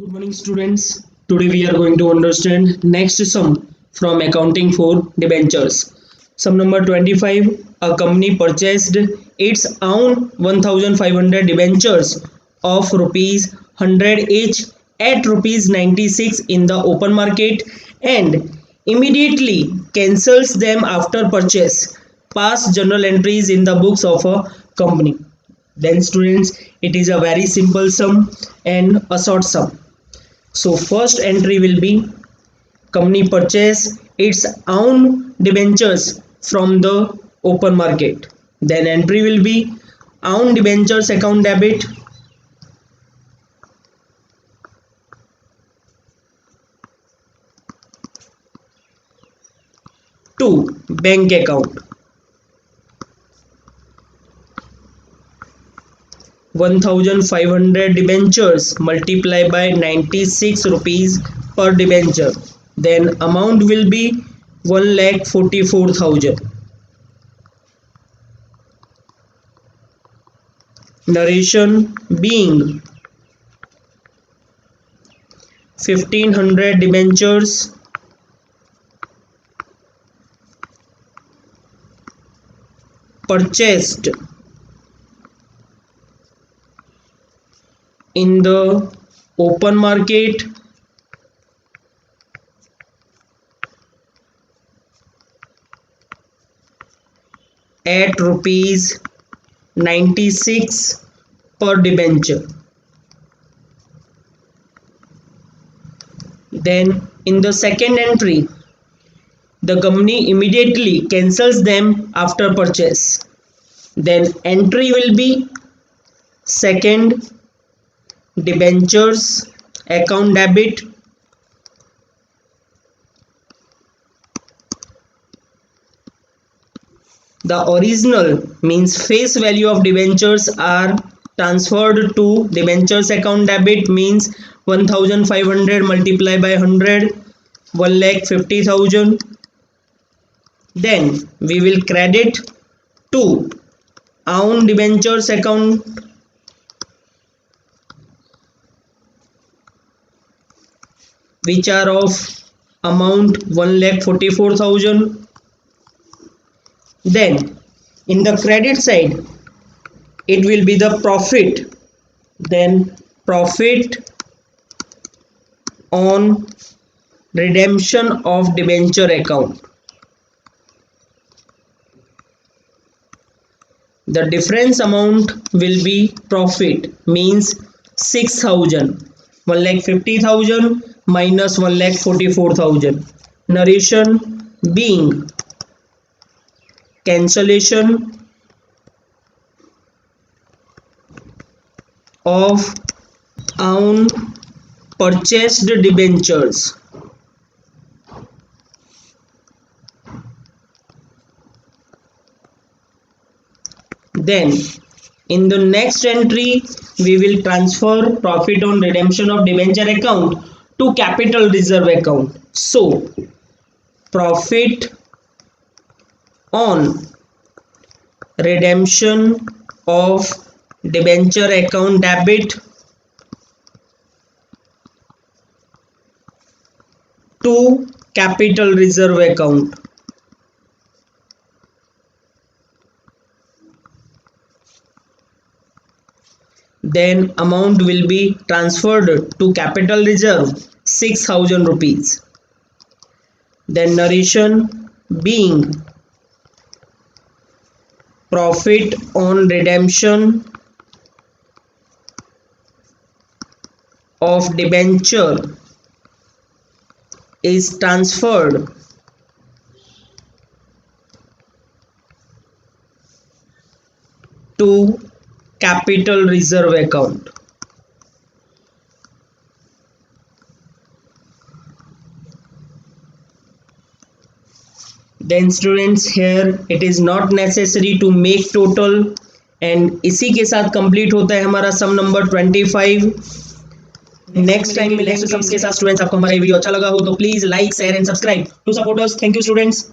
Good morning, students. Today we are going to understand next sum from accounting for debentures. Sum number 25. A company purchased its own 1500 debentures of rupees 100 each at rupees 96 in the open market and immediately cancels them after purchase. Past journal entries in the books of a company. Then students, it is a very simple sum and a short sum. So first entry will be company purchase its own debentures from the open market. Then entry will be own debentures account debit to bank account. 1500 debentures multiplied by 96 rupees per debenture. Then amount will be 1,44,000. Narration being 1500 debentures purchased in the open market at rupees 96 per debenture. Then in the second entry, the company immediately cancels them after purchase. Then entry will be second debentures account debit the original means face value of debentures are transferred to debentures account debit means 1500 multiplied by 100 1,50,000. Then we will credit to own debentures account which are of amount 1,44,000. Then in the credit side it will be the profit. Then profit on redemption of debenture account. The difference amount will be profit means 6,000. 1,50,000 minus 1,44,000. Narration being cancellation of own purchased debentures. Then in the next entry we will transfer profit on redemption of debenture account to capital reserve account. So profit on redemption of debenture account debit to capital reserve account. Then amount will be transferred to capital reserve 6,000 rupees. Then narration being profit on redemption of debenture is transferred to capital reserve account. Then students, here it is not necessary to make total and इसी के साथ complete होता है हमारा sum number 25. Next time next sums के साथ students. आपको हमारा वीडियो अच्छा लगा हो तो please like share and subscribe to support us. Thank you students.